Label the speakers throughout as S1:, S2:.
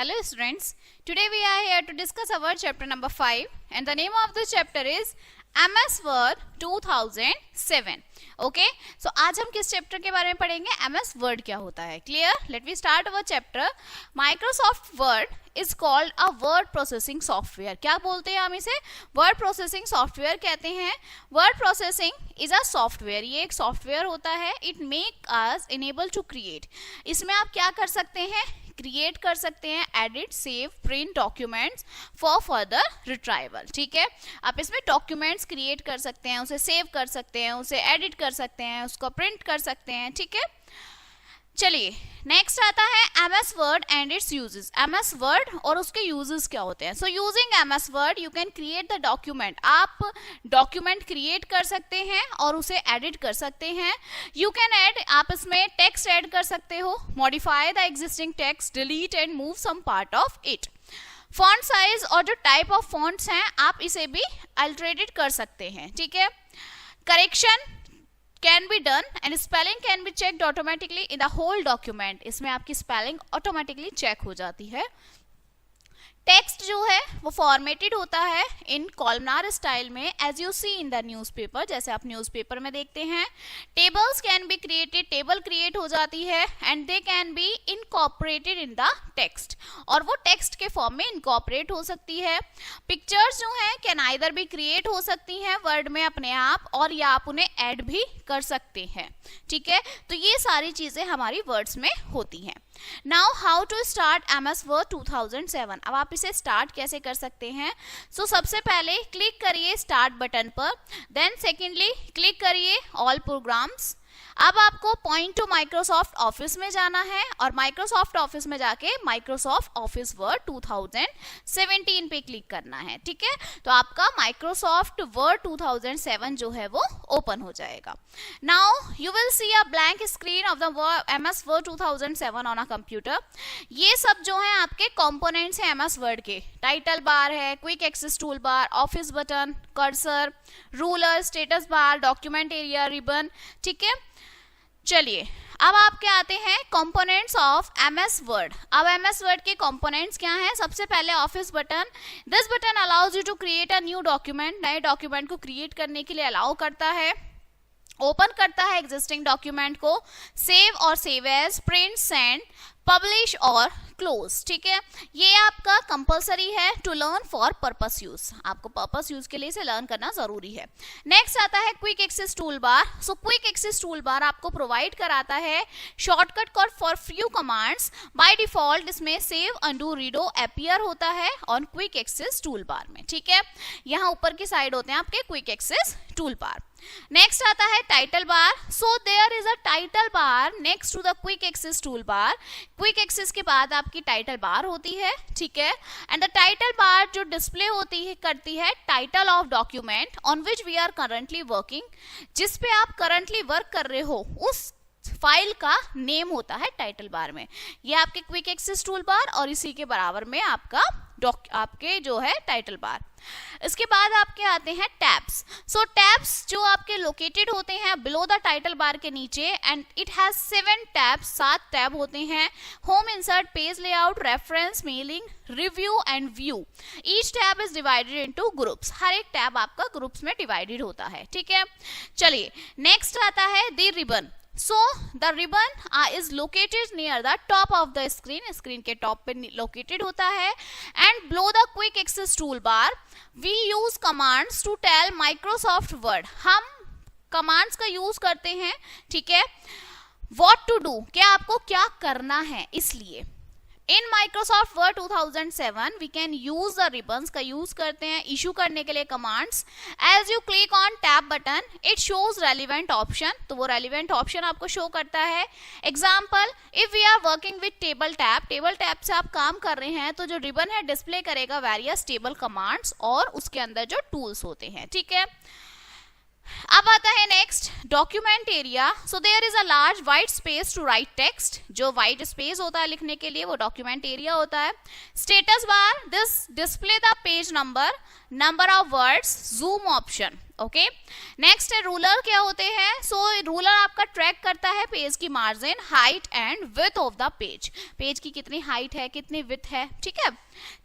S1: Hello students, today we are here to discuss our chapter number 5 and the name of this chapter is MS Word 2007. Okay, so आज हम किस chapter के बारे में पढ़ेंगे? MS Word क्या होता है? Clear? Let me start our chapter. Microsoft Word is called a word processing software. क्या बोलते हैं हम इसे? Word processing software कहते हैं. Word processing is a software. ये एक सॉफ्टवेयर होता है. It make us enable to create. इसमें आप क्या कर सकते हैं? क्रिएट कर सकते हैं, edit, save, print documents for further retrieval. ठीक है, आप इसमें डॉक्यूमेंट्स क्रिएट कर सकते हैं, उसे सेव कर सकते हैं, उसे एडिट कर सकते हैं, उसको प्रिंट कर सकते हैं. ठीक है, चलिए नेक्स्ट आता है MS Word and it's uses. MS Word और उसके यूजेस क्या होते हैं? So using MS Word you can create the document. आप डॉक्यूमेंट क्रिएट कर सकते हैं और उसे एडिट कर सकते हैं. यू कैन ऐड, आप इसमें टेक्स्ट ऐड कर सकते हो, modify the existing text, delete and move some part of it. Font size और जो टाइप ऑफ फॉन्ट्स हैं आप इसे भी अल्टरेटेड कर सकते हैं. ठीक है, correction can be done and spelling can be checked automatically in the whole document. इसमें आपकी स्पेलिंग ऑटोमेटिकली चेक हो जाती है. टेक्स्ट जो है वो फॉर्मेटेड होता है इन कॉलमनार स्टाइल में as you see in the newspaper, जैसे आप न्यूज़पेपर में देखते हैं. Tables can be created, table create हो जाती है and they can be incorporated in the text, और वो टेक्स्ट के फॉर्म में इनकॉर्पोरेट हो सकती है. पिक्चर्स जो हैं कैन आइदर भी क्रिएट हो सकती हैं वर्ड में अपने आप, और या आप उन्हें ऐड भी कर सकते हैं. ठीक है, तो ये सारी चीजें हमारी वर्ड्स में होती हैं. Now how to start MS Word 2007. अब आप इसे स्टार्ट कैसे कर सकते हैं? सो सबसे पहले क्लिक करिए स्टार्ट बटन पर, देन सेकेंडली क्लिक करिए ऑल प्रोग्राम्स. अब आपको पॉइंट टू माइक्रोसॉफ्ट ऑफिस में जाना है और माइक्रोसॉफ्ट ऑफिस में जाके माइक्रोसॉफ्ट ऑफिस वर्ड 2017 पे क्लिक करना है. ठीक है, तो आपका माइक्रोसॉफ्ट वर्ड 2007 जो है वो ओपन हो जाएगा. Now you will see a blank screen of the MS Word 2007 on a computer. ये सब जो है आपके कंपोनेंट्स हैं MS Word के. टाइटल बार है, quick access tool bar, office button, cursor, ruler, status bar, document area, ribbon. ठीक है, चलिए अब आपके आते हैं कंपोनेंट्स ऑफ MS Word. अब MS Word के कंपोनेंट्स क्या हैं? सबसे पहले office button. This button allows you to create a new document. नए डॉक्यूमेंट को क्रिएट करने के लिए अलाउ करता है. ओपन करता है एग्जिस्टिंग डॉक्यूमेंट को. सेव और save as, print, send, publish और क्लोज. ठीक है, ये आपका कंपलसरी है to learn for purpose use. आपको पर्पस यूज के लिए इसे लर्न करना जरूरी है. नेक्स्ट आता है quick access tool bar. So quick access tool bar आपको प्रोवाइड कराता है shortcut cut for few commands. By default इसमें सेव, अंडू, रीडो अपीयर होता है on quick access tool bar में. ठीक है, यहाँ ऊपर की साइड होते हैं आपके quick access tool bar. Next आता है title bar. So there is a title bar next to the quick access tool bar. Quick access के बाद आपकी टाइटल बार होती है. ठीक है, एंड द टाइटल बार जो डिस्प्ले होती है करती है title of document on which we are currently working. जिस पे आप करंटली वर्क कर रहे हो उस फाइल का नेम होता है टाइटल बार में. ये आपके क्विक एक्सेस टूल बार और इसी के बराबर में आपके जो है टाइटल बार. इसके बाद आपके आते हैं टैब्स. सो टैब्स जो आपके लोकेटेड होते हैं बिलो द टाइटल बार के नीचे and it has 7 tabs. 7 tab होते हैं. Home, insert, page layout, reference, mailing, review and view. Each tab is divided into groups. हर एक टैब आपका ग्रुप्स में डिवाइडेड होता है. ठीक है, चलिए नेक्स्ट आता है the ribbon. So the ribbon is located near the top of the screen. Screen के टॉप पे लोकेटेड होता है. And below the quick access toolbar we use commands to tell Microsoft Word. हम कमांड्स का use करते हैं. ठीक है, what to do, क्या आपको क्या करना है. इसलिए in Microsoft word 2007 we can use the ribbons का यूज करते हैं इशू करने के लिए commands. As you click on tab button it shows relevant option. तो वो रेलिवेंट ऑप्शन आपको शो करता है. Example, if we are working with table tab, table tab से आप काम कर रहे हैं तो जो रिबन है डिस्प्ले करेगा वेरियस टेबल कमांड्स और उसके अंदर जो टूल्स होते हैं. ठीक है, अब आता है next document area. So there is a large white space to write text. जो वाइट स्पेस होता है लिखने के लिए वो डॉक्यूमेंट एरिया होता है. Status bar, this display the page number, number of words, zoom option. Okay. Next है रूलर क्या होते हैं। सो रूलर आपका ट्रैक करता है पेज की margin, height and width of the page, page की कितनी हाइट है कितनी विड्थ है, ठीक है।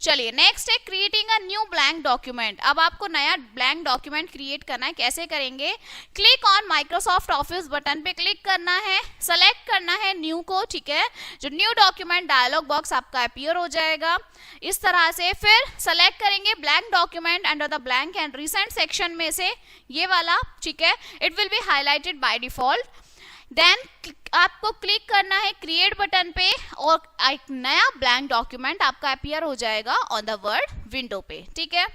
S1: चलिए नेक्स्ट है creating a new blank document. अब आपको नया ब्लैंक डॉक्यूमेंट क्रिएट करना है, कैसे करेंगे। Click on Microsoft office button पे क्लिक करना है, सेलेक्ट करना है न्यू को, ठीक है। जो न्यू डॉक्यूमेंट डायलॉग बॉक्स आपका अपीयर हो जाएगा इस तरह से। फिर सेलेक्ट करेंगे blank document under the blank and recent section में से ये वाला, ठीक है। It will be highlighted by default. Then आपको क्लिक करना है क्रिएट बटन पे और एक नया ब्लैंक डॉक्यूमेंट आपका अपीयर हो जाएगा ऑन द वर्ड विंडो पे, ठीक है।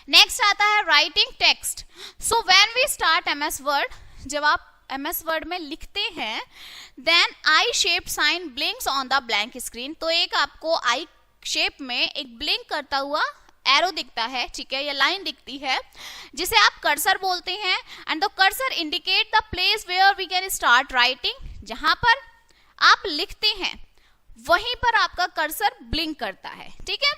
S1: नेक्स्ट आता है writing text. So when we start MS word, जब आप एमएस वर्ड में लिखते हैं, then I shape sign blinks on the blank screen. तो एक आपको आई शेप में एक ब्लिंक करता हुआ एरो दिखता है, ठीक है, या लाइन दिखती है जिसे आप कर्सर बोलते हैं। And the cursor indicate the place where we can start writing. जहां पर आप लिखते हैं वहीं पर आपका कर्सर ब्लिंक करता है, ठीक है।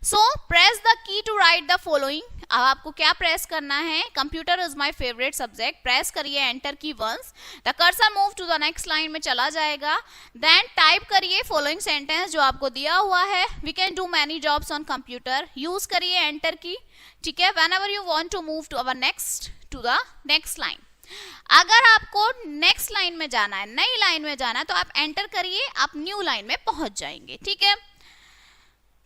S1: So press the key to write the following. अब आपको क्या प्रेस करना है, computer is my favourite subject, press करिए enter key once, the cursor move to the next line में चला जाएगा। देन टाइप करिए फॉलोइंग सेंटेंस जो आपको दिया हुआ है। We can do many jobs on computer, use करिए एंटर की, ठीक है। Whenever you want to move to our to the next line. अगर आपको नेक्स्ट लाइन में जाना है, नई लाइन में जाना है, तो आप एंटर करिए, आप न्यू लाइन में पहुंच जाएंगे, ठीक है।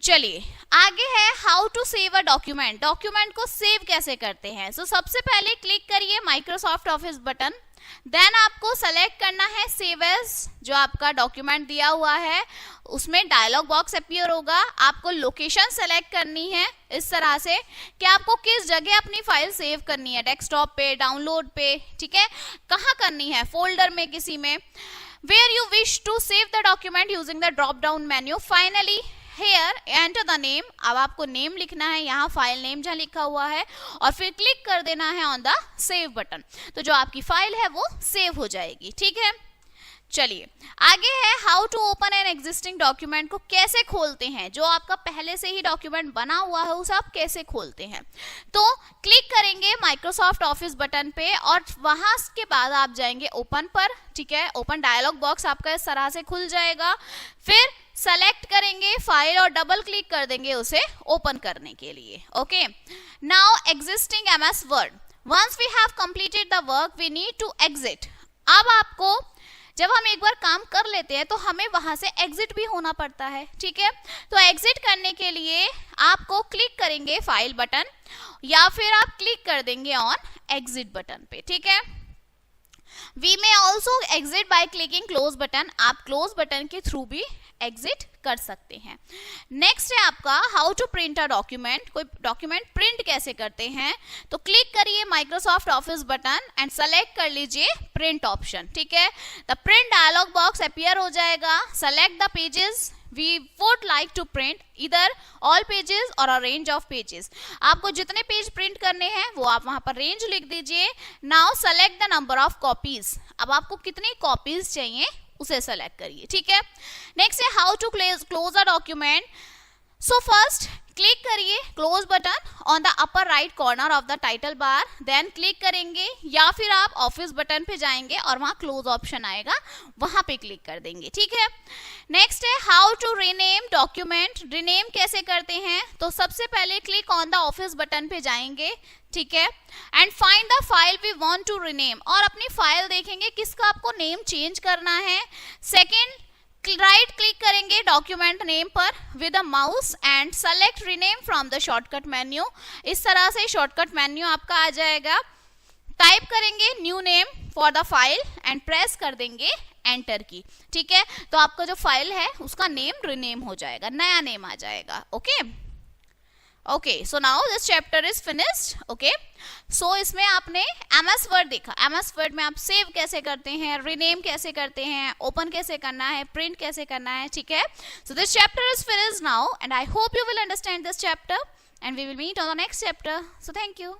S1: चलिए आगे है how to save a document. Document को सेव कैसे करते हैं। सो सबसे पहले क्लिक करिए माइक्रोसॉफ्ट ऑफिस बटन, देन आपको सेलेक्ट करना है सेव एज। जो आपका डॉक्यूमेंट दिया हुआ है उसमें डायलॉग बॉक्स अपीयर होगा, आपको लोकेशन सेलेक्ट करनी है इस तरह से कि आपको किस जगह अपनी फाइल सेव करनी है, डेस्कटॉप पे, डाउनलोड पे, ठीक है, कहाँ करनी है, फोल्डर में किसी में। Where you wish to save the document using the drop down menu. Finally here enter the name. अब आपको नेम लिखना है, यहाँ फाइल नेम जहाँ लिखा हुआ है, और फिर क्लिक कर देना है ऑन द सेव बटन। तो जो आपकी फाइल है वो सेव हो जाएगी, ठीक है। चलिए आगे है how to open an existing document. को कैसे खोलते हैं, जो आपका पहले से ही डॉक्यूमेंट बना हुआ है उसे आप कैसे खोलते हैं। तो क्लिक करेंगे माइक्रोसॉफ्ट ऑफिस बटन पे और वहां के बाद आप जाएंगे ओपन पर, ठीक है। ओपन डायलॉग बॉक्स आपका इस तरह से खुल जाएगा। फिर सेलेक्ट करेंगे फाइल और डबल क्लिक कर देंगे उसे ओपन करने के लिए, okay. Now existing MS word, once we have completed the work we need to exit. अब आपको जब हम एक बार काम कर लेते हैं तो हमें वहां से एग्जिट भी होना पड़ता है, ठीक है। तो एग्जिट करने के लिए आपको क्लिक करेंगे फाइल बटन या फिर आप क्लिक कर देंगे ऑन एग्जिट बटन पे, ठीक है। We may also exit by clicking close button. आप क्लोज बटन के थ्रू भी एग्जिट कर सकते हैं। नेक्स्ट है आपका how to print a document. कोई डॉक्यूमेंट प्रिंट कैसे करते हैं, तो क्लिक करिए Microsoft office button and select कर लीजिए प्रिंट ऑप्शन, ठीक है। The print dialog box appear हो जाएगा। Select the pages we would like to print, either all pages or a range of pages। आपको जितने पेज प्रिंट करने हैं वो आप वहां पर रेंज लिख दीजिए। Now select the number of copies. अब आपको कितनी कॉपीज चाहिए उसे सेलेक्ट करिए, ठीक है। नेक्स्ट है how to close a document. So first click करिए close button on the upper right corner of the title bar, then click करेंगे या फिर आप ऑफिस बटन पे जाएंगे और वहां क्लोज ऑप्शन आएगा, वहां पे क्लिक कर देंगे, ठीक है। नेक्स्ट है how to rename document. Rename कैसे करते हैं, तो सबसे पहले click on the office button पे जाएंगे, ठीक है, and find the file we want to rename. और अपनी फाइल देखेंगे किसका आपको नेम चेंज करना है। सेकेंड राइट क्लिक करेंगे डॉक्यूमेंट नेम पर with a mouse and select rename from the shortcut menu. इस तरह से शॉर्टकट मेन्यू आपका आ जाएगा। टाइप करेंगे new name for the file and press कर देंगे एंटर की, ठीक है। तो आपका जो फाइल है उसका नेम रीनेम हो जाएगा, नया नेम आ जाएगा, okay. Okay so now this chapter is finished, okay. So इसमें आपने एमएस वर्ड देखा। एमएस वर्ड में आप सेव कैसे करते हैं, रीनेम कैसे करते हैं, ओपन कैसे करना है, प्रिंट कैसे करना है, ठीक है। So this chapter is finished now and I hope you will understand this chapter and we will meet on the next chapter. So thank you.